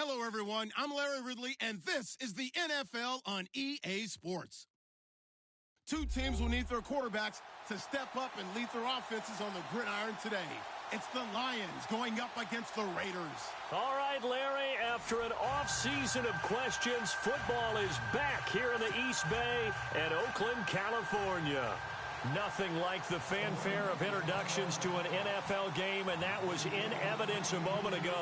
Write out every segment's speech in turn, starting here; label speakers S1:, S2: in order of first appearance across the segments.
S1: Hello, everyone. I'm Larry Ridley, and this is the NFL on EA Sports. Two teams will need their quarterbacks to step up and lead their offenses on the gridiron today. It's the Lions going up against the Raiders.
S2: All right, Larry, after an off-season of questions, football is back here in the East Bay and Oakland, California. Nothing like the fanfare of introductions to an NFL game, and that was in evidence a moment ago.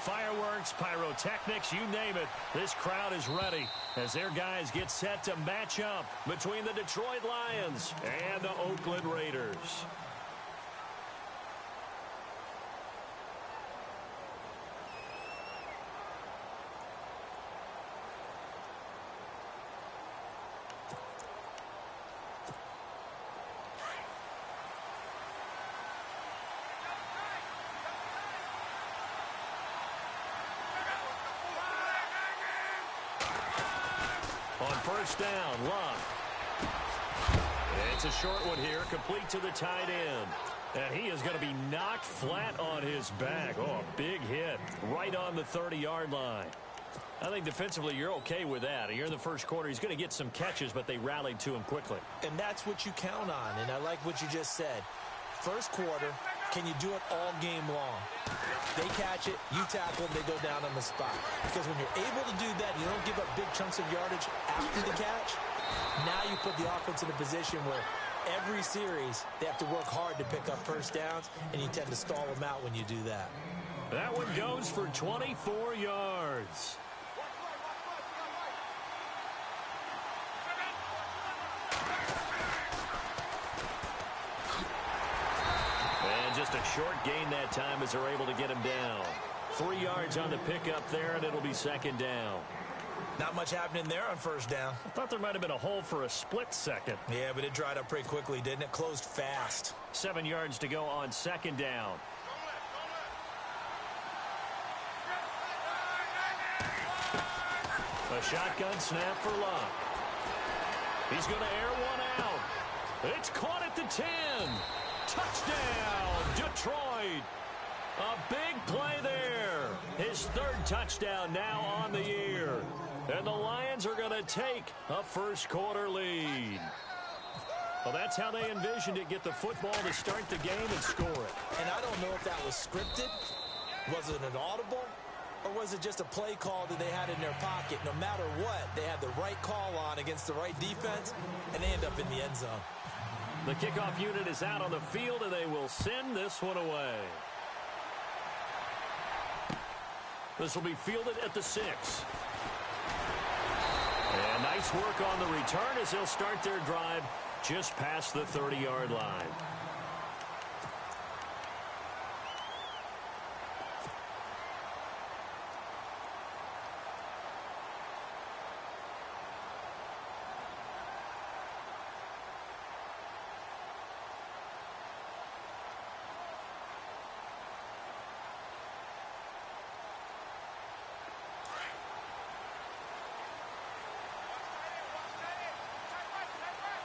S2: Fireworks, pyrotechnics, you name it. This crowd is ready as their guys get set to match up between the Detroit Lions and the Oakland Raiders. On first down, Love. It's a short one here, complete to the tight end. And he is going to be knocked flat on his back. Oh, a big hit right on the 30-yard line. I think defensively you're okay with that. You're in the first quarter. He's going to get some catches, but they rallied to him quickly.
S3: And that's what you count on, and I like what you just said. First quarter, can you do it all game long? They catch it, you tackle them, they go down on the spot. Because when you're able to do that, you don't give up big chunks of yardage after the catch. Now you put the offense in a position where every series they have to work hard to pick up first downs, and you tend to stall them out when you do that.
S2: That one goes for 24 yards. Just a short gain that time as they're able to get him down. 3 yards on the pickup there, and it'll be second down.
S3: Not much happening there on first down.
S2: I thought there might have been a hole for a split second.
S3: Yeah, but it dried up pretty quickly, didn't it? Closed fast.
S2: 7 yards to go on second down. A shotgun snap for Luck. He's going to air one out. It's caught at the 10. Touchdown, Detroit. A big play there. His third touchdown now on the year. And the Lions are going to take a first quarter lead. Well, that's how they envisioned it. Get the football to start the game and score it.
S3: And I don't know if that was scripted. Was it an audible? Or was it just a play call that they had in their pocket? No matter what, they had the right call on against the right defense, and they end up in the end zone.
S2: The kickoff unit is out on the field, and they will send this one away. This will be fielded at the 6. And nice work on the return as they'll start their drive just past the 30-yard line.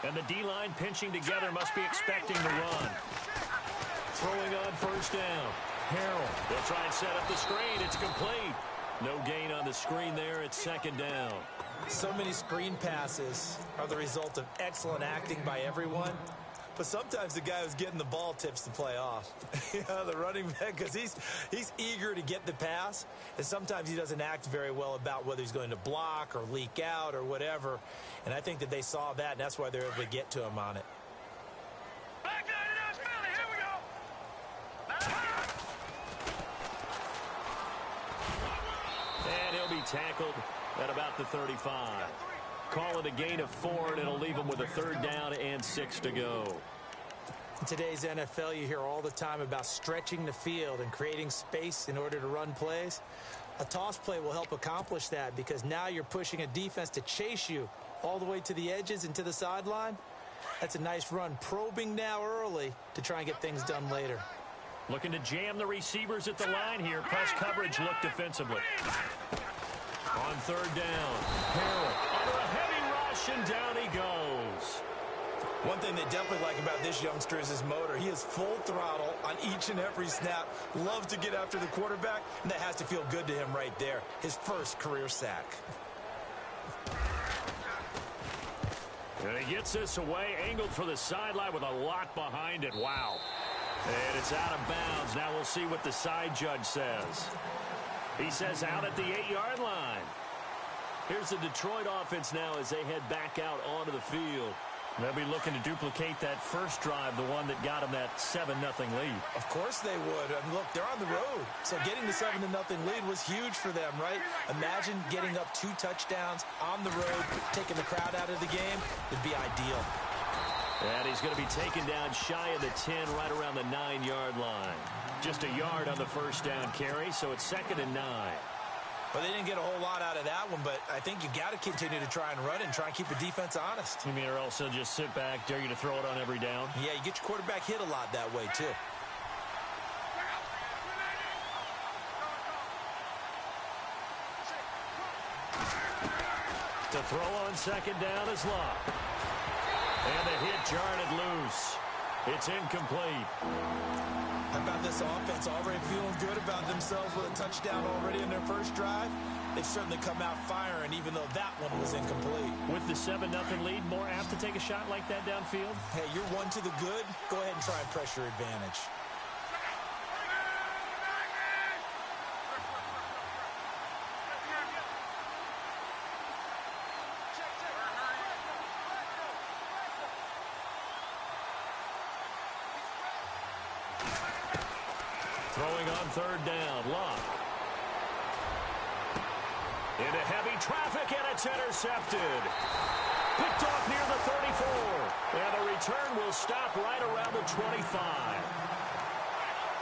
S2: And the D-line pinching together, must be expecting the run. Throwing on first down. Harrell. They'll try and set up the screen. It's complete. No gain on the screen there. It's second down.
S3: So many screen passes are the result of excellent acting by everyone. But sometimes the guy who's getting the ball tips the play off. The running back, because he's eager to get the pass, and sometimes he doesn't act very well about whether he's going to block or leak out or whatever. And I think that they saw that, and that's why they're able to get to him on it.
S4: Here we go.
S2: And he'll be tackled at about the 35. Call it a gain of 4, and it'll leave them with a third down and 6 to go.
S3: In today's NFL, you hear all the time about stretching the field and creating space in order to run plays. A toss play will help accomplish that because now you're pushing a defense to chase you all the way to the edges and to the sideline. That's a nice run, probing now early to try and get things done later.
S2: Looking to jam the receivers at the line here. Press coverage look defensively. On third down, Harrell under a heavy rush, and down he goes.
S3: One thing they definitely like about this youngster is his motor. He is full throttle on each and every snap. Loves to get after the quarterback, and that has to feel good to him right there. His first career sack.
S2: And he gets this away, angled for the sideline with a lot behind it. Wow. And it's out of bounds. Now we'll see what the side judge says. He says out at the 8-yard line. Here's the Detroit offense now as they head back out onto the field. They'll be looking to duplicate that first drive, the one that got them that 7-0 lead.
S3: Of course they would. And look, they're on the road. So getting the 7-0 lead was huge for them, right? Imagine getting up 2 touchdowns on the road, taking the crowd out of the game. It'd be ideal.
S2: And he's going to be taken down shy of the 10, right around the 9-yard line. Just a yard on the first down carry, so it's 2nd and 9.
S3: Well, they didn't get a whole lot out of that one, but I think you got to continue to try and run and try and keep the defense honest.
S2: You mean, or else they'll just sit back, dare you to throw it on every down?
S3: Yeah, you get your quarterback hit a lot that way, too.
S2: To throw on 2nd down is Locke. And the hit jarred it loose. It's incomplete.
S3: How about this offense already feeling good about themselves with a touchdown already in their first drive? They've certainly come out firing, even though that one was incomplete.
S2: With the 7-0 lead, more apt to take a shot like that downfield?
S3: Hey, you're one to the good. Go ahead and try and press your advantage.
S2: Throwing on 3rd down, Locke. Into heavy traffic, and it's intercepted. Picked off near the 34. And the return will stop right around the 25.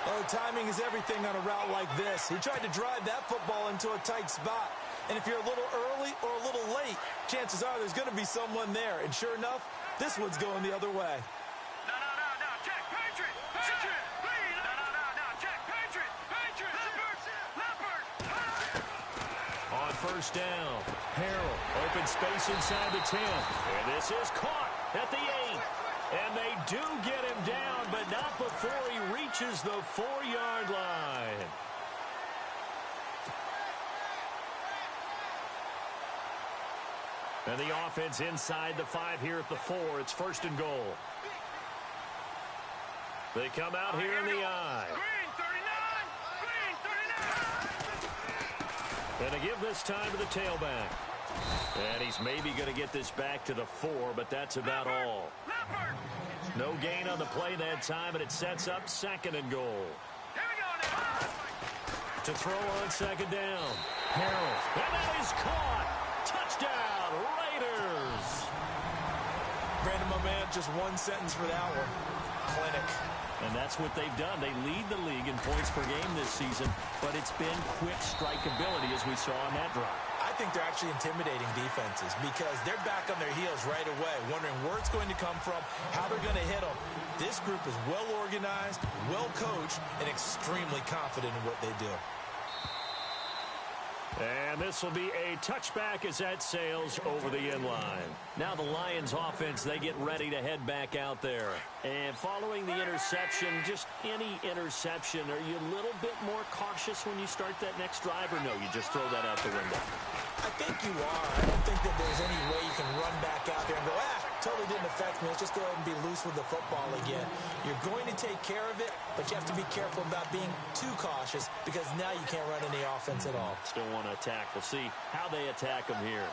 S3: Oh, timing is everything on a route like this. He tried to drive that football into a tight spot. And if you're a little early or a little late, chances are there's going to be someone there. And sure enough, this one's going the other way.
S2: First down. Harrell, open space inside the 10. And this is caught at the 8. And they do get him down, but not before he reaches the 4-yard line. And the offense inside the 5 here at the 4. It's 1st and goal. They come out here in the I. And to give this time to the tailback. And he's maybe going to get this back to the 4, but that's about all. No gain on the play that time, and it sets up 2nd and goal. To throw on 2nd down. Harrell. And that is caught. Touchdown, Raiders.
S3: Brandon, my man, just one sentence for that one. Clinic.
S2: And that's what they've done. They lead the league in points per game this season, but it's been quick strikeability as we saw on that drive.
S3: I think they're actually intimidating defenses because they're back on their heels right away, wondering where it's going to come from, how they're going to hit them. This group is well organized, well coached, and extremely confident in what they do.
S2: And this will be a touchback as that sails over the inline. Now the Lions offense, they get ready to head back out there. And following the interception, just any interception, are you a little bit more cautious when you start that next drive, or no, you just throw that out the window?
S3: I think you are. I don't think that there's any way you can run back out there and go, totally didn't affect me. Let's just go ahead and be loose with the football again. You're going to take care of it, but you have to be careful about being too cautious because now you can't run any offense at all.
S2: Still want to attack. We'll see how they attack them here.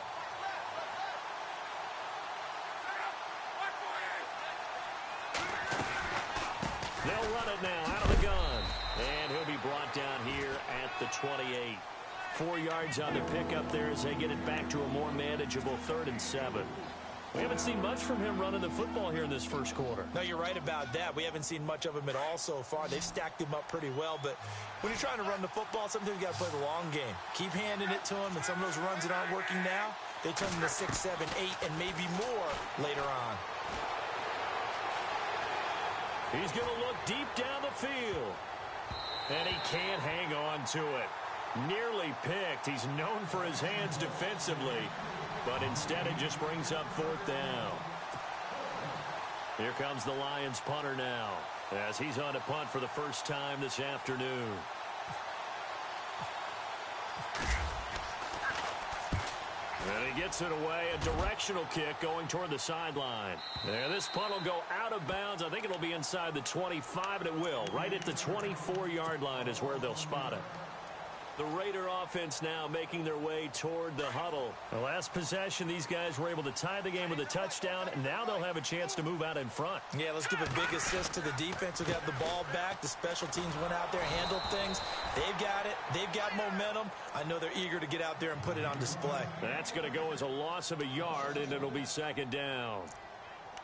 S2: They'll run it now out of the gun. And he'll be brought down here at the 28. 4 yards on the pickup there as they get it back to a more manageable 3rd and 7. We haven't seen much from him running the football here in this first quarter.
S3: No, you're right about that. We haven't seen much of him at all so far. They've stacked him up pretty well, but when you're trying to run the football, sometimes you got to play the long game. Keep handing it to him, and some of those runs that aren't working now, they turn into 6, 7, 8, and maybe more later on.
S2: He's going to look deep down the field. And he can't hang on to it. Nearly picked. He's known for his hands defensively. But instead it just brings up 4th down. Here comes the Lions punter now, as he's on to punt for the first time this afternoon. And he gets it away, a directional kick going toward the sideline. And this punt will go out of bounds. I think it'll be inside the 25, and it will. Right at the 24-yard line is where they'll spot it. The Raider offense now making their way toward the huddle. The last possession, these guys were able to tie the game with a touchdown, and now they'll have a chance to move out in front.
S3: Yeah, let's give a big assist to the defense who got the ball back. The special teams went out there, handled things. They've got it. They've got momentum. I know they're eager to get out there and put it on display.
S2: That's going to go as a loss of a yard, and it'll be second down.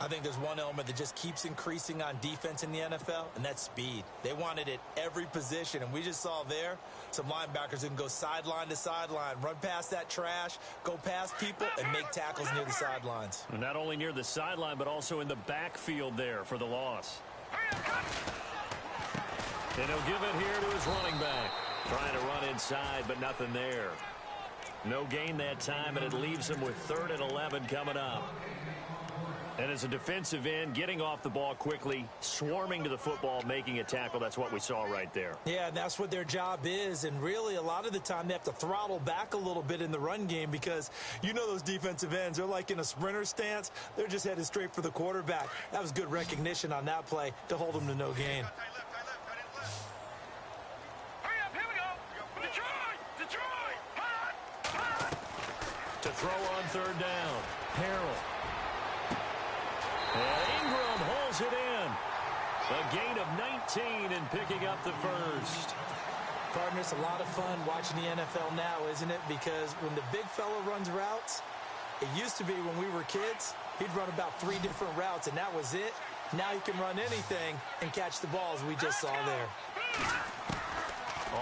S3: I think there's one element that just keeps increasing on defense in the NFL, and that's speed. They want it at every position, and we just saw there some linebackers who can go sideline to sideline, run past that trash, go past people, and make tackles near the sidelines.
S2: And not only near the sideline, but also in the backfield there for the loss. And he'll give it here to his running back. Trying to run inside, but nothing there. No gain that time, and it leaves him with 3rd and 11 coming up. And as a defensive end, getting off the ball quickly, swarming to the football, making a tackle, that's what we saw right there.
S3: Yeah, and that's what their job is. And really, a lot of the time, they have to throttle back a little bit in the run game because you know those defensive ends, they're like in a sprinter stance. They're just headed straight for the quarterback. That was good recognition on that play to hold them to no gain.
S2: To throw on 3rd down, Harrell. And Ingram holds it in. A gain of 19 and picking up the first.
S3: Partner, it's a lot of fun watching the NFL now, isn't it? Because when the big fella runs routes, it used to be when we were kids, he'd run about 3 different routes, and that was it. Now he can run anything and catch the ball, as we just saw there.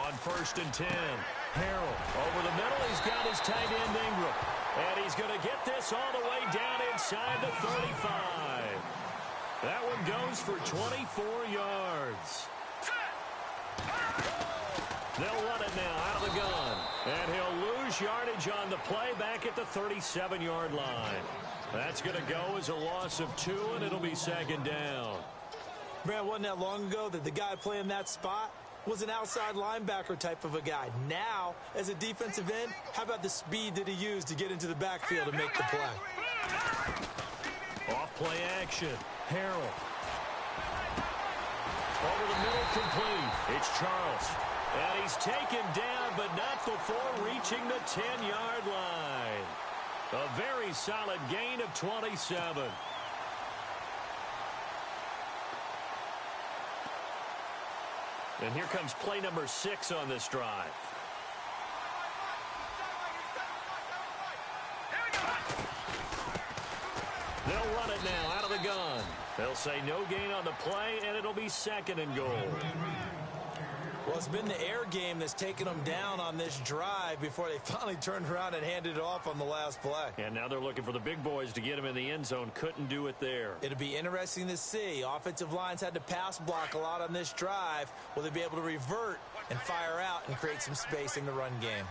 S2: On 1st and 10, Harrell over the middle. He's got his tight end Ingram. And he's going to get this all the way down inside the 35. That one goes for 24 yards. They'll run it now out of the gun. And he'll lose yardage on the play back at the 37-yard line. That's going to go as a loss of 2, and it'll be second down.
S3: Brad, wasn't that long ago that the guy playing that spot was an outside linebacker type of a guy. Now, as a defensive end, how about the speed that he used to get into the backfield and make the play?
S2: Off play action. Harrell. Over the middle, complete. It's Charles. And he's taken down, but not before reaching the 10-yard line. A very solid gain of 27. And here comes play number 6 on this drive. They'll run it now out of the gun. They'll say no gain on the play, and it'll be 2nd and goal.
S3: Well, it's been the air game that's taken them down on this drive before they finally turned around and handed it off on the last play.
S2: And now they're looking for the big boys to get them in the end zone. Couldn't do it there.
S3: It'll be interesting to see. Offensive lines had to pass block a lot on this drive. Will they be able to revert and fire out and create some space in the run game?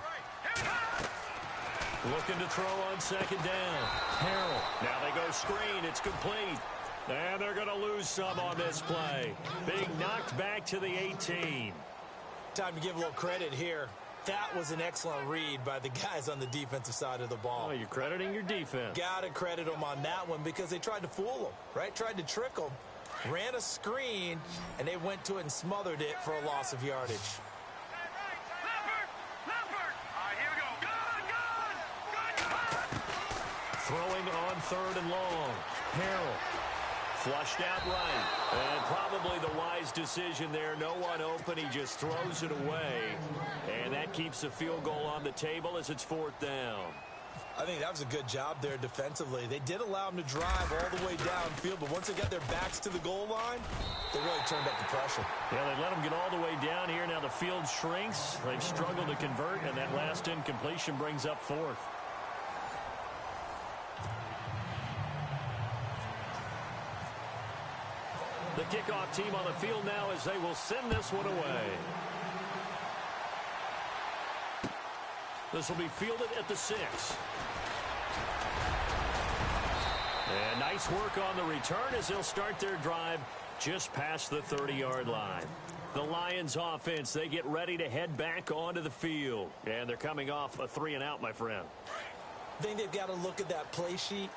S2: Looking to throw on 2nd down. Harrell. Now they go screen. It's complete. And they're going to lose some on this play. Being knocked back to the 18.
S3: Time to give a little credit here. That was an excellent read by the guys on the defensive side of the ball.
S2: Oh, you're crediting your defense.
S3: Got to credit them on that one because they tried to fool them, right? Tried to trick them. Ran a screen, and they went to it and smothered it for a loss of yardage.
S2: Throwing on 3rd and long. Harrell. Flushed out right. And probably the wise decision there. No one open. He just throws it away. And that keeps the field goal on the table as it's 4th down.
S3: I think that was a good job there defensively. They did allow them to drive all the way downfield, but once they got their backs to the goal line, they really turned up the pressure.
S2: Yeah, they let them get all the way down here. Now the field shrinks. They've struggled to convert, and that last incompletion brings up 4th. The kickoff team on the field now as they will send this one away. This will be fielded at the 6. And nice Nice work on the return as they'll start their drive just past the 30-yard line. The Lions offense, they get ready to head back onto the field. And they're coming off a 3-and-out, my friend.
S3: I think they've got to look at that play sheet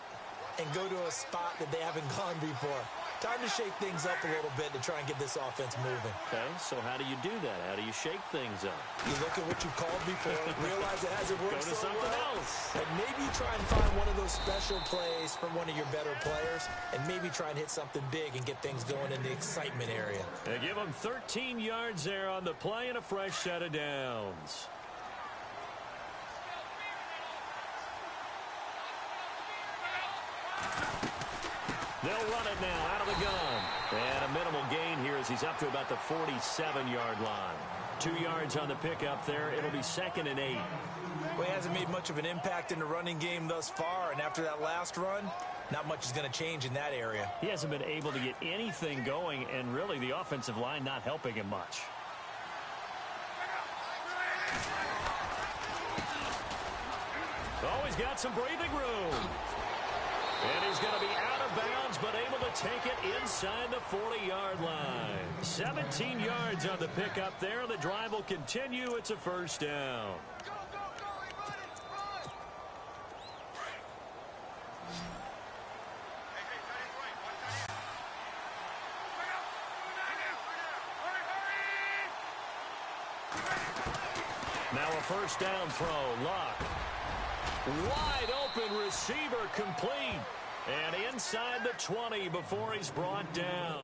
S3: and go to a spot that they haven't gone before. Time to shake things up a little bit to try and get this offense moving.
S2: Okay, so how do you do that? How do you shake things up?
S3: You look at what you called before, realize it hasn't worked
S2: Go to something else.
S3: and maybe try and find one of those special plays from one of your better players, and maybe try and hit something big and get things going in the excitement area.
S2: They give them 13 yards there on the play and a fresh set of downs. They'll run it now out of the gun. And a minimal gain here as he's up to about the 47-yard line. 2 yards on the pickup there. It'll be 2nd and 8.
S3: Well, he hasn't made much of an impact in the running game thus far, and after that last run, not much is going to change in that area.
S2: He hasn't been able to get anything going, and really the offensive line not helping him much. Oh, he's got some breathing room. And he's going to be out of bounds, but able to take it inside the 40-yard line. 17 yards on the pickup there. The drive will continue. It's a first down. Now a first down throw. Luck. Wide open receiver complete. And inside the 20 before he's brought down.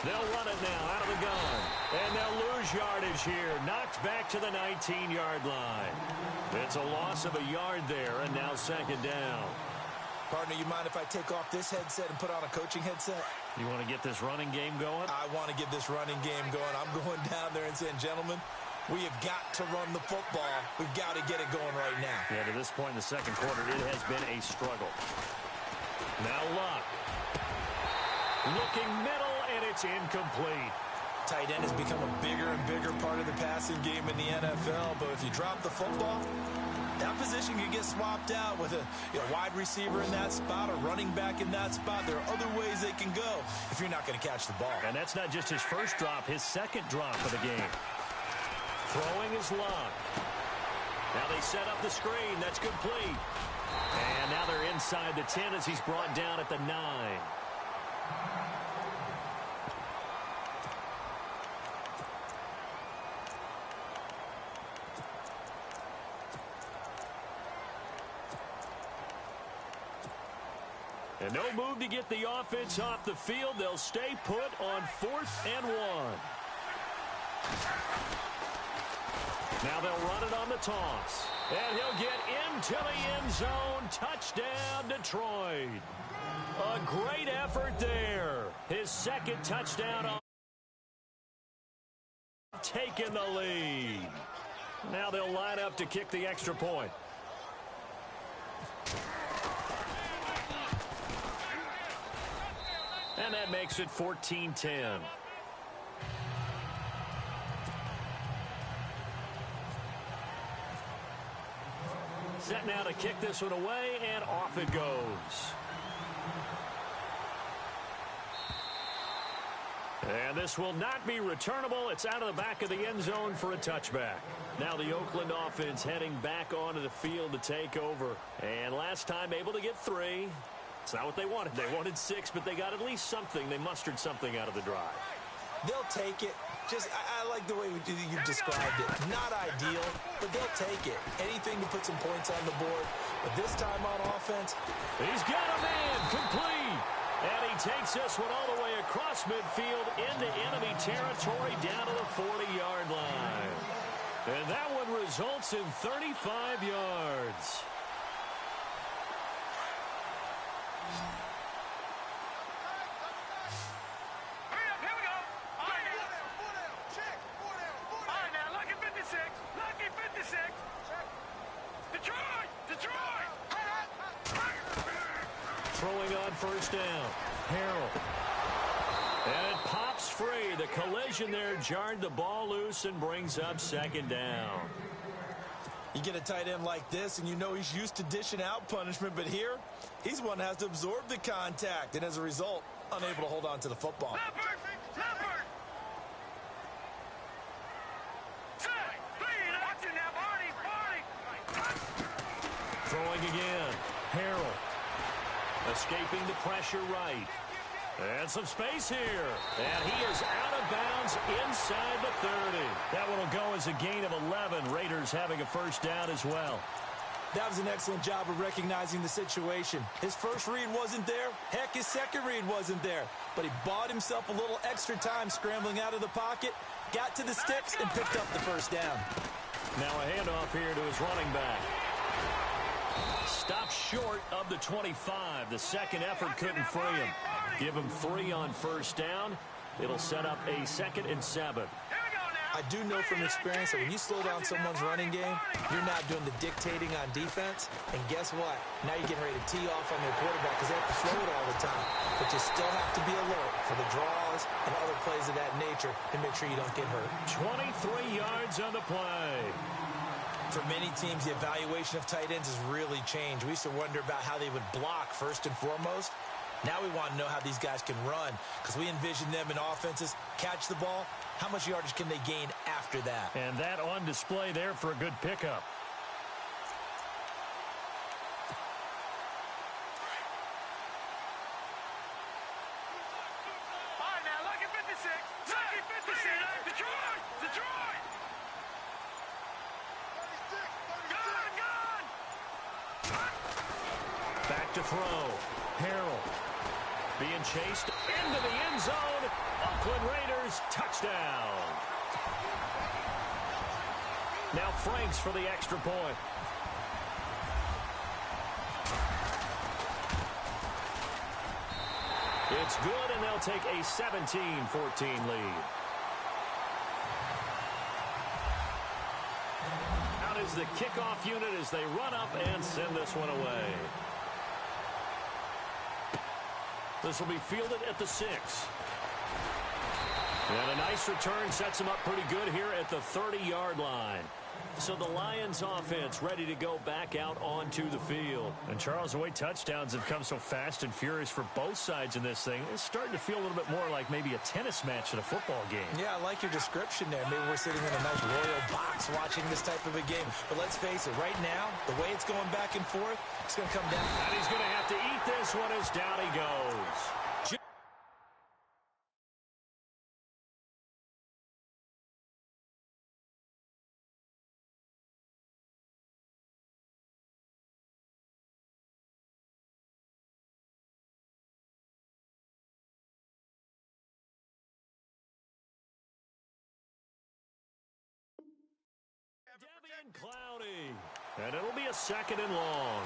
S2: They'll run it now out of the gun. And they'll lose yardage here. Knocked back to the 19-yard line. It's a loss of a yard there, and now 2nd down.
S3: Partner, you mind if I take off this headset and put on a coaching headset?
S2: You want to get this running game going?
S3: I want to get this running game going. I'm going down there and saying, gentlemen, we have got to run the football. We've got to get it going right now.
S2: Yeah, to this point in the second quarter, it has been a struggle. Now Luck. Looking middle, and it's incomplete.
S3: Tight end has become a bigger and bigger part of the passing game in the NFL, but if you drop the football, that position can get swapped out with a wide receiver in that spot, a running back in that spot. There are other ways they can go if you're not going to catch the ball.
S2: And that's not just his first drop, his second drop of the game. Throwing is Luck. Now they set up the screen. That's complete. And now they're inside the 10 as he's brought down at the 9. And no move to get the offense off the field. They'll stay put on 4th and 1. Now they'll run it on the toss. And he'll get into the end zone. Touchdown, Detroit. A great effort there. His second touchdown on taking the lead. Now they'll line up to kick the extra point. And that makes it 14-10. Set now to kick this one away, and off it goes. And this will not be returnable. It's out of the back of the end zone for a touchback. Now the Oakland offense heading back onto the field to take over. And last time able to get 3. It's not what they wanted. They wanted 6, but they got at least something. They mustered something out of the drive.
S3: They'll take it. I like the way you described it. Not ideal, but they'll take it. Anything to put some points on the board. But this time on offense,
S2: he's got a man complete. And he takes this one all the way across midfield into enemy territory down to the 40-yard line. And that one results in 35 yards. Throwing on first down. Harrell. And it pops free. The collision there jarred the ball loose and brings up second down.
S3: You get a tight end like this, and you know he's used to dishing out punishment, but here, he's one that has to absorb the contact, and as a result, unable to hold on to the football.
S2: Throwing again. Harrell. Escaping the pressure right. And some space here. And he is out of bounds inside the 30. That one will go as a gain of 11. Raiders having a first down as well.
S3: That was an excellent job of recognizing the situation. His first read wasn't there. Heck, his second read wasn't there. But he bought himself a little extra time scrambling out of the pocket, got to the sticks, and picked up the first down.
S2: Now a handoff here to his running back. Stopped short of the 25. The second effort couldn't free him. Give him 3 on first down. It'll set up a 2nd and 7.
S3: I do know from experience that when you slow down someone's running game, you're not doing the dictating on defense. And guess what? Now you're getting ready to tee off on their quarterback because they have to slow it all the time. But you still have to be alert for the draws and other plays of that nature to make sure you don't get hurt.
S2: 23 yards on the play.
S3: For many teams, the evaluation of tight ends has really changed. We used to wonder about how they would block first and foremost. Now we want to know how these guys can run because we envision them in offenses, catch the ball. How much yardage can they gain after that?
S2: And that on display there for a good pickup.
S4: All right, now, lucky 56. Lucky 56. Detroit.
S2: Back to throw. Harrell being chased into the end zone. Oakland Raiders touchdown. Now Franks for the extra point. It's good, and they'll take a 17-14 lead. Out is the kickoff unit as they run up and send this one away. This will be fielded at the 6. And a nice return sets them up pretty good here at the 30-yard line. So the Lions offense ready to go back out onto the field. And Charles, the way touchdowns have come so fast and furious for both sides in this thing, it's starting to feel a little bit more like maybe a tennis match in a football game.
S3: Yeah, I like your description there. Maybe we're sitting in a nice royal box watching this type of a game. But let's face it, right now, the way it's going back and forth, it's going to come down.
S2: And he's going to have to eat this one as down he goes. Devian Clowney. And it'll be a 2nd and long.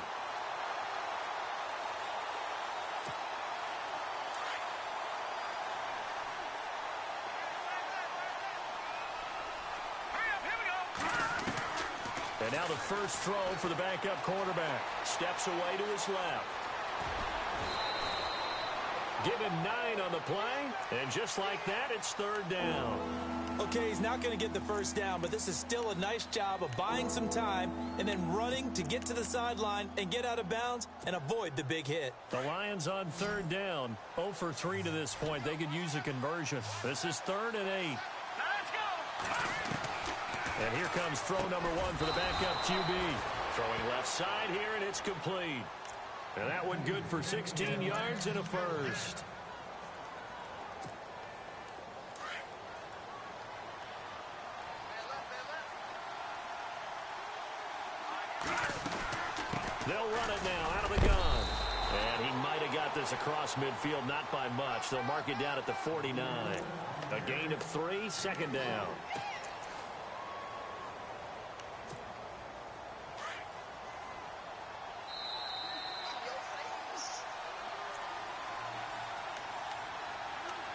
S2: And now the first throw for the backup quarterback. Steps away to his left. Give him 9 on the play. And just like that, it's 3rd down.
S3: Okay, he's not going to get the first down, but this is still a nice job of buying some time and then running to get to the sideline and get out of bounds and avoid the big hit.
S2: The Lions on 3rd down. 0 for 3 to this point. They could use a conversion. This is 3rd and 8.
S4: Let's go.
S2: And here comes throw number 1 for the backup QB. Throwing left side here, and it's complete. And that one good for 16 yards and a first. They'll run it now out of the gun. And he might have got this across midfield, not by much. They'll mark it down at the 49. A gain of 3, 2nd down.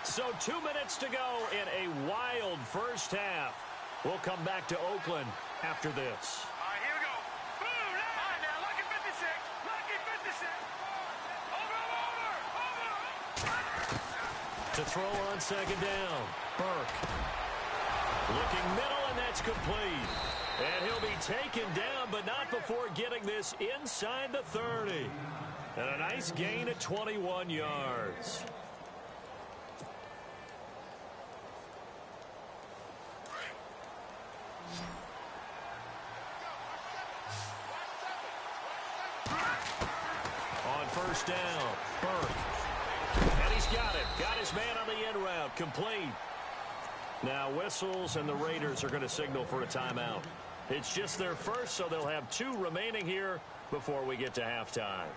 S2: So 2 minutes to go in a wild first half. We'll come back to Oakland after this.
S4: All right, here we go. Boom! All right, now, lucky
S2: To throw on second down, Burke. Looking middle, and that's complete. And he'll be taken down, but not before getting this inside the 30. And a nice gain of 21 yards. On first down, Burke. And he's got it. Got his man on the end route. Complete. Now whistles, and the Raiders are going to signal for a timeout. It's just their first, so they'll have 2 remaining here before we get to halftime.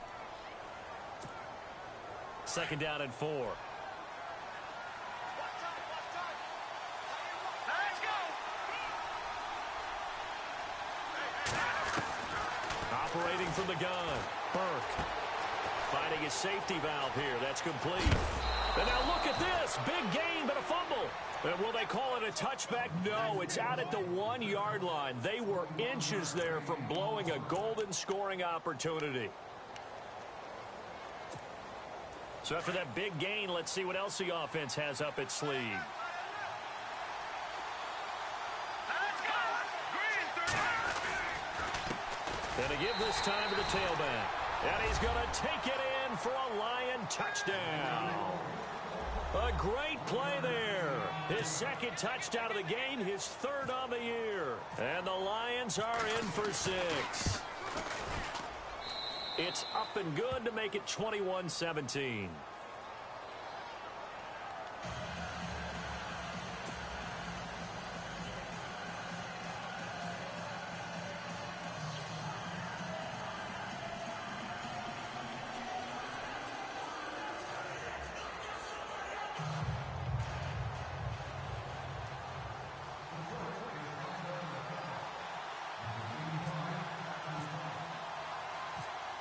S2: Second down and 4.
S4: Let's go.
S2: Operating from the gun, Burke. Finding his safety valve here. That's complete. And now look at this. Big gain, but a fumble. And will they call it a touchback? No, it's out at the 1-yard line. They were inches there from blowing a golden scoring opportunity. So after that big gain, let's see what else the offense has up its sleeve.
S4: Let's go. Green,
S2: And to give this time to the tailback. And he's going to take it in for a Lion touchdown. A great play there. His second touchdown of the game, his 3rd on the year. And the Lions are in for 6. It's up and good to make it 21-17.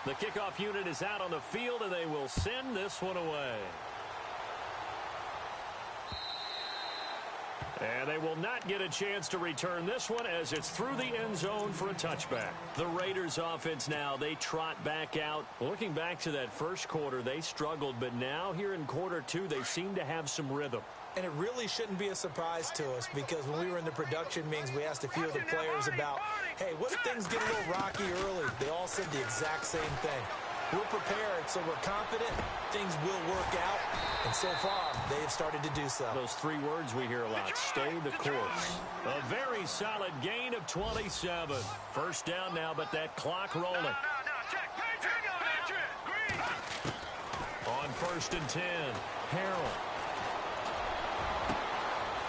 S2: The kickoff unit is out on the field, and they will send this one away. And they will not get a chance to return this one as it's through the end zone for a touchback. The Raiders offense now, they trot back out. Looking back to that first quarter, they struggled, but now here in quarter 2, they seem to have some rhythm.
S3: And it really shouldn't be a surprise to us because when we were in the production meetings, we asked a few of the players about, hey, what if things get a little rocky early? They all said the exact same thing. We're prepared, so we're confident things will work out. And so far, they have started to do so.
S2: Those 3 words we hear a lot, stay the course. A very solid gain of 27. First down now, but that clock rolling.
S4: no, check. Patrick, Green.
S2: On first and 10, Harrell.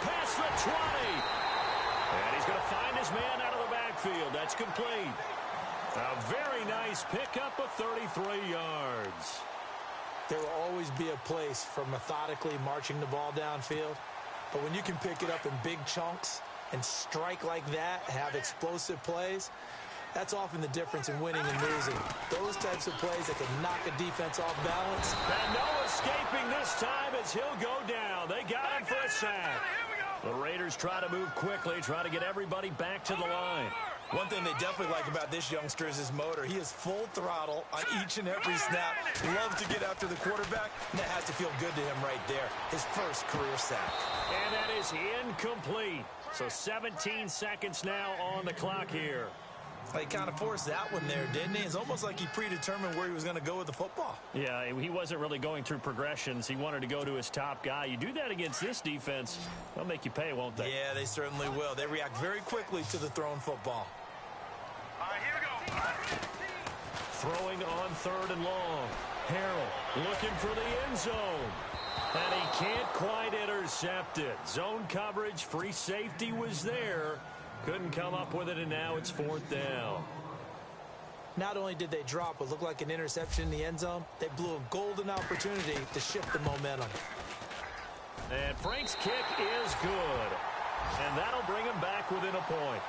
S2: Past the 20. And he's going to find his man out of the backfield. That's complete. A very nice pickup of 33 yards.
S3: There will always be a place for methodically marching the ball downfield. But when you can pick it up in big chunks and strike like that, have explosive plays, that's often the difference in winning and losing. Those types of plays that can knock a defense off balance.
S2: And no escaping this time as he'll go down. They got him for a sack. The Raiders try to move quickly, try to get everybody back to the line.
S3: One thing they definitely like about this youngster is his motor. He is full throttle on each and every snap. Loves to get after the quarterback, and that has to feel good to him right there. His first career sack.
S2: And that is incomplete. So 17 seconds now on the clock here.
S3: He kind of forced that one there, didn't he? It's almost like he predetermined where he was going to go with the football.
S2: Yeah, he wasn't really going through progressions. He wanted to go to his top guy. You do that against this defense, they'll make you pay, won't they?
S3: Yeah, they certainly will. They react very quickly to the thrown football.
S4: All right, here we go.
S2: Throwing on 3rd and long. Harrell looking for the end zone. And he can't quite intercept it. Zone coverage, free safety was there. Couldn't come up with it, and now it's 4th down.
S3: Not only did they drop what looked like an interception in the end zone, they blew a golden opportunity to shift the momentum.
S2: And Frank's kick is good. And that'll bring him back within a point.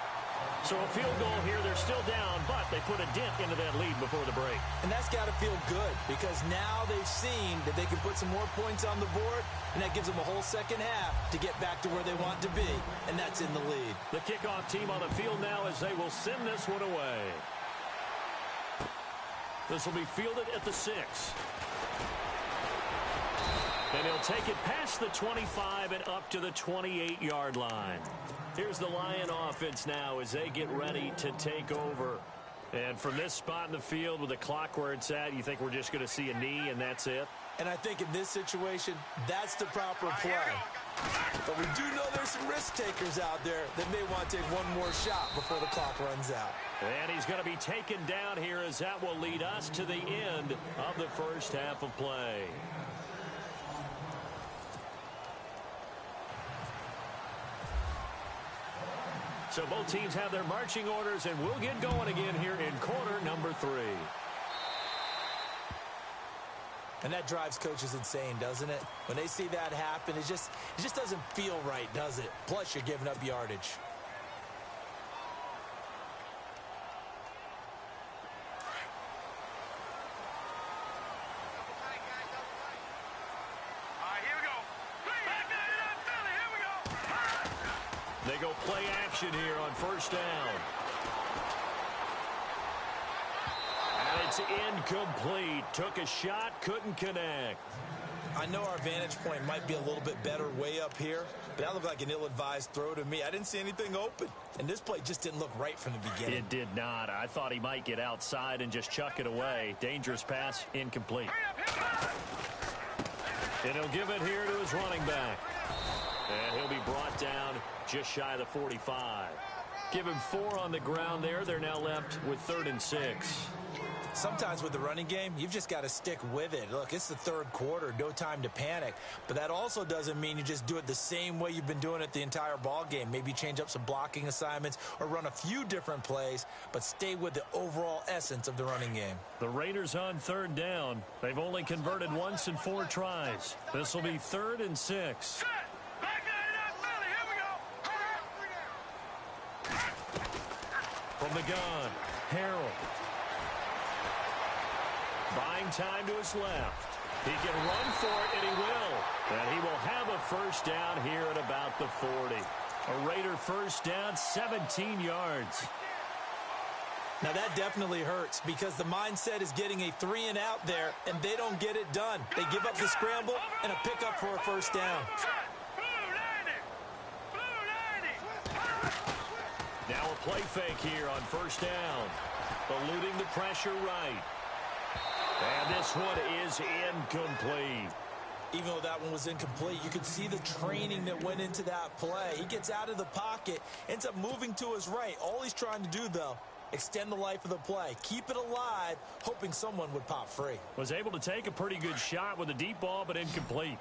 S2: So a field goal here, they're still down, but they put a dent into that lead before the break.
S3: And that's got to feel good because now they've seen that they can put some more points on the board, and that gives them a whole second half to get back to where they want to be, and that's in the lead.
S2: The kickoff team on the field now as they will send this one away. This will be fielded at the 6. And he'll take it past the 25 and up to the 28-yard line. Here's the Lion offense now as they get ready to take over. And from this spot in the field with the clock where it's at, you think we're just going to see a knee and that's it?
S3: And I think in this situation, that's the proper play. But we do know there's some risk takers out there that may want to take one more shot before the clock runs out.
S2: And he's going to be taken down here as that will lead us to the end of the first half of play. So both teams have their marching orders, and we'll get going again here in quarter number 3.
S3: And that drives coaches insane, doesn't it? When they see that happen, it just doesn't feel right, does it? Plus, you're giving up yardage.
S2: They go play action here on first down. And it's incomplete. Took a shot, couldn't connect.
S3: I know our vantage point might be a little bit better way up here, but that looked like an ill-advised throw to me. I didn't see anything open, and this play just didn't look right from the beginning.
S2: It did not. I thought he might get outside and just chuck it away. Dangerous pass, incomplete. And he'll give it here to his running back. And he'll be brought down just shy of the 45. Give him 4 on the ground there. They're now left with 3rd and 6.
S3: Sometimes with the running game, you've just got to stick with it. Look, it's the 3rd quarter, no time to panic. But that also doesn't mean you just do it the same way you've been doing it the entire ball game. Maybe change up some blocking assignments or run a few different plays, but stay with the overall essence of the running game.
S2: The Raiders on 3rd down. They've only converted once in 4 tries. This will be 3rd and 6. From the gun, Harold. Buying time to his left. He can run for it, and he will. And he will have a first down here at about the 40. A Raider first down, 17 yards.
S3: Now that definitely hurts because the mindset is getting a 3 and out there, and they don't get it done. They give up the scramble and a pickup for a first down.
S2: Now a play fake here on first down. Eluding the pressure right. And this one is incomplete.
S3: Even though that one was incomplete, you could see the training that went into that play. He gets out of the pocket, ends up moving to his right. All he's trying to do, though, extend the life of the play. Keep it alive, hoping someone would pop free.
S2: Was able to take a pretty good shot with a deep ball, but incomplete.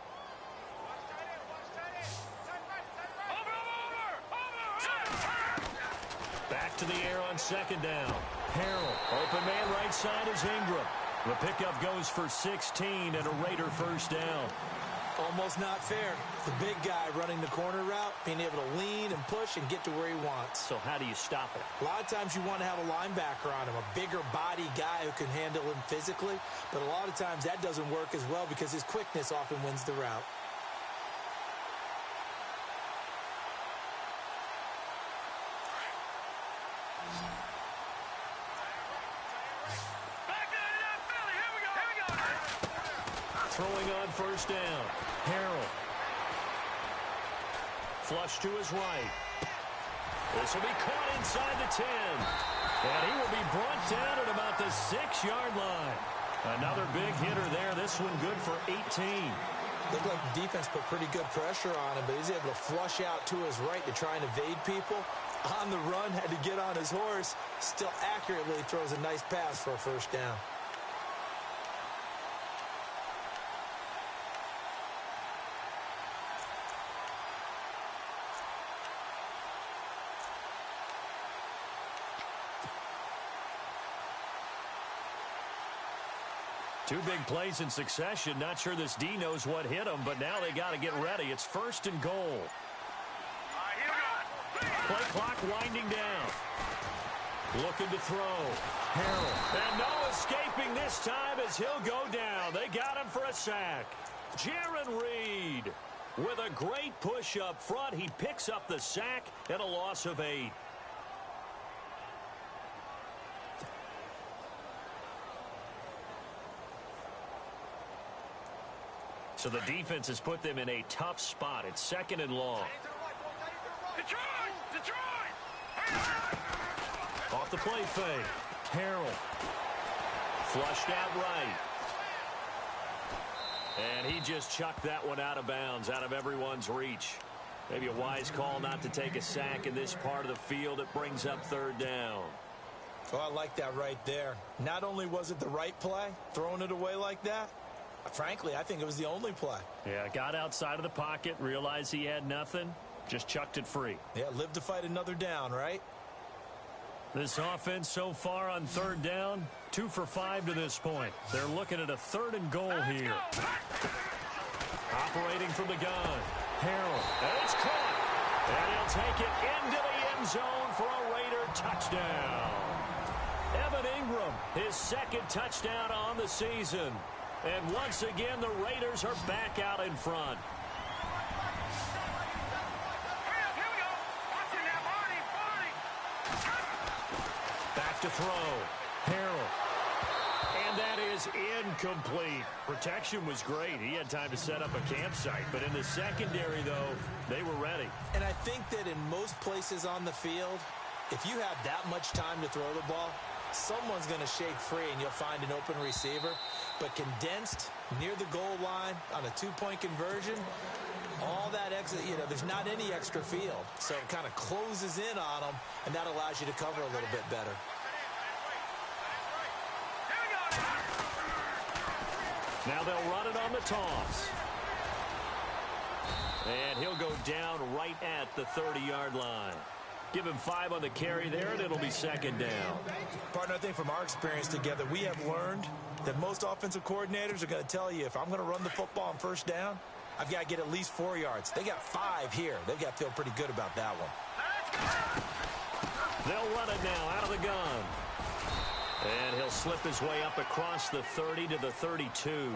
S2: Back to the air on 2nd down. Harold, open man right side is Ingram. The pickup goes for 16 and a Raider first down.
S3: Almost not fair. The big guy running the corner route, being able to lean and push and get to where he wants.
S2: So how do you stop it?
S3: A lot of times you want to have a linebacker on him, a bigger body guy who can handle him physically. But a lot of times that doesn't work as well because his quickness often wins the route.
S2: Throwing on first down. Harold. Flush to his right. This will be caught inside the 10. And he will be brought down at about the 6-yard line. Another big hitter there. This one good for 18.
S3: Looked like the defense put pretty good pressure on him, but he's able to flush out to his right to try and evade people. On the run, had to get on his horse. Still accurately throws a nice pass for a first down.
S2: Two big plays in succession. Not sure this D knows what hit him, but now they got to get ready. It's 1st and goal. Play clock winding down. Looking to throw. Harold. And no escaping this time as he'll go down. They got him for a sack. Jaron Reed with a great push up front. He picks up the sack and a loss of 8. So the defense has put them in a tough spot. It's 2nd and long.
S4: Detroit! Detroit!
S2: Off the play fake. Harrell. Flushed out right. And he just chucked that one out of bounds, out of everyone's reach. Maybe a wise call not to take a sack in this part of the field. It brings up 3rd down.
S3: Oh, I like that right there. Not only was it the right play, throwing it away like that, frankly, I think it was the only play.
S2: Yeah, got outside of the pocket, realized he had nothing, just chucked it free.
S3: Yeah, live to fight another down, right?
S2: This offense so far on 3rd down, 2 for 5 to this point. They're looking at a 3rd and goal here. Operating from the gun. Harrell. And it's caught. And he'll take it into the end zone for a Raider touchdown. Evan Ingram, his 2nd touchdown on the season. And once again, the Raiders are back out in front.
S4: Here we go. Watching that, Barney.
S2: Back to throw. Harrell. And that is incomplete. Protection was great. He had time to set up a campsite. But in the secondary, though, they were ready.
S3: And I think that in most places on the field, if you have that much time to throw the ball, someone's going to shake free and you'll find an open receiver. But condensed near the goal line on a 2-point conversion, all that extra, there's not any extra field. So it kind of closes in on them, and that allows you to cover a little bit better.
S2: Now they'll run it on the toss. And he'll go down right at the 30-yard line. Give him 5 on the carry there, and it'll be 2nd down.
S3: Partner, I think from our experience together, we have learned that most offensive coordinators are going to tell you, if I'm going to run the football on 1st down, I've got to get at least 4 yards. They got 5 here. They've got to feel pretty good about that one.
S2: They'll run it now out of the gun. And he'll slip his way up across the 30 to the 32.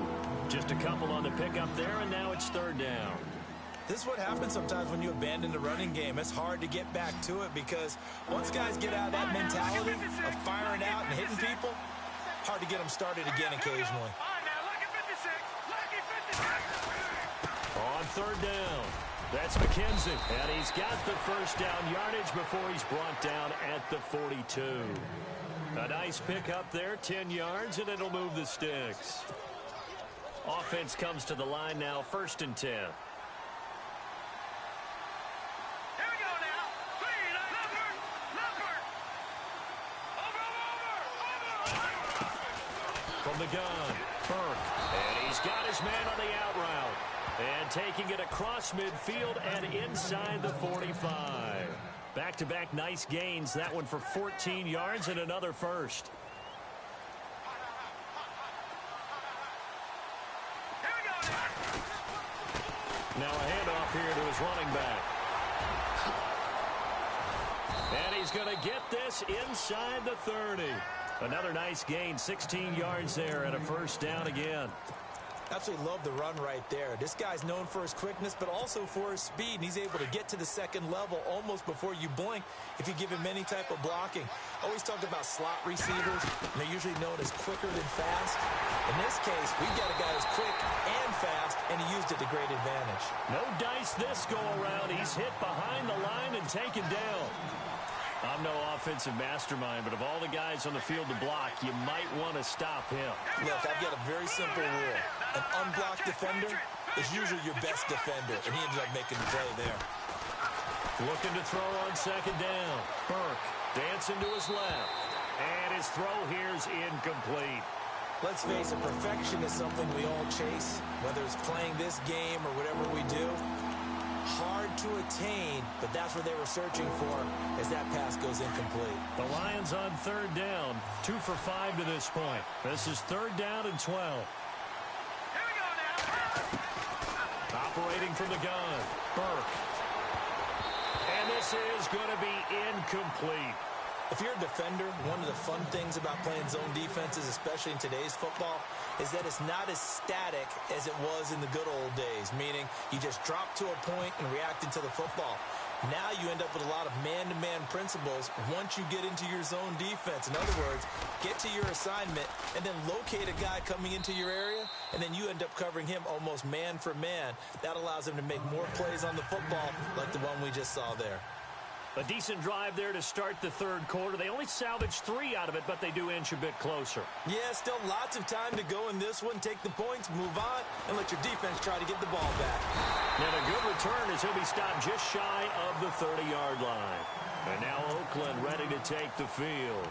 S2: Just a couple on the pickup there, and now it's 3rd down.
S3: This is what happens sometimes when you abandon the running game. It's hard to get back to it because once guys get out of that mentality of firing out and hitting people, hard to get them started again occasionally.
S2: On 3rd down, that's McKenzie. And he's got the 1st down yardage before he's brought down at the 42. A nice pickup there, 10 yards, and it'll move the sticks. Offense comes to the line now, 1st and 10. From the gun, Burke. And he's got his man on the out route. And taking it across midfield and inside the 45. Back-to-back nice gains. That one for 14 yards and another 1st. Now a handoff here to his running back. And he's going to get this inside the 30. Another nice gain, 16 yards there and a 1st down again.
S3: Absolutely love the run right there. This guy's known for his quickness, but also for his speed, and he's able to get to the 2nd level almost before you blink if you give him any type of blocking. Always talk about slot receivers, and they're usually known as quicker than fast. In this case, we've got a guy who's quick and fast, and he used it to great advantage.
S2: No dice this go around. He's hit behind the line and taken down. I'm no offensive mastermind, but of all the guys on the field to block, you might want to stop him.
S3: Look, I've got a very simple rule. An unblocked defender is usually your best defender, and he ended up making the play there.
S2: Looking to throw on 2nd down. Burke dancing to his left. And his throw here is incomplete.
S3: Let's face it, perfection is something we all chase, whether it's playing this game or whatever we do. Hard to attain, but that's what they were searching for as that pass goes incomplete.
S2: The Lions on 3rd down, 2 for 5 to this point. This is 3rd down and 12.
S4: Here we go now.
S2: Operating from the gun, Burke. And this is going to be incomplete.
S3: If you're a defender, one of the fun things about playing zone defenses, especially in today's football, is that it's not as static as it was in the good old days, meaning you just drop to a point and react into the football. Now you end up with a lot of man-to-man principles once you get into your zone defense. In other words, get to your assignment and then locate a guy coming into your area, and then you end up covering him almost man for man. That allows him to make more plays on the football like the one we just saw there.
S2: A decent drive there to start the third quarter. They only salvaged 3 out of it, but they do inch a bit closer.
S3: Yeah, still lots of time to go in this one. Take the points, move on, and let your defense try to get the ball back.
S2: And a good return as he'll be stopped just shy of the 30-yard line. And now Oakland ready to take the field.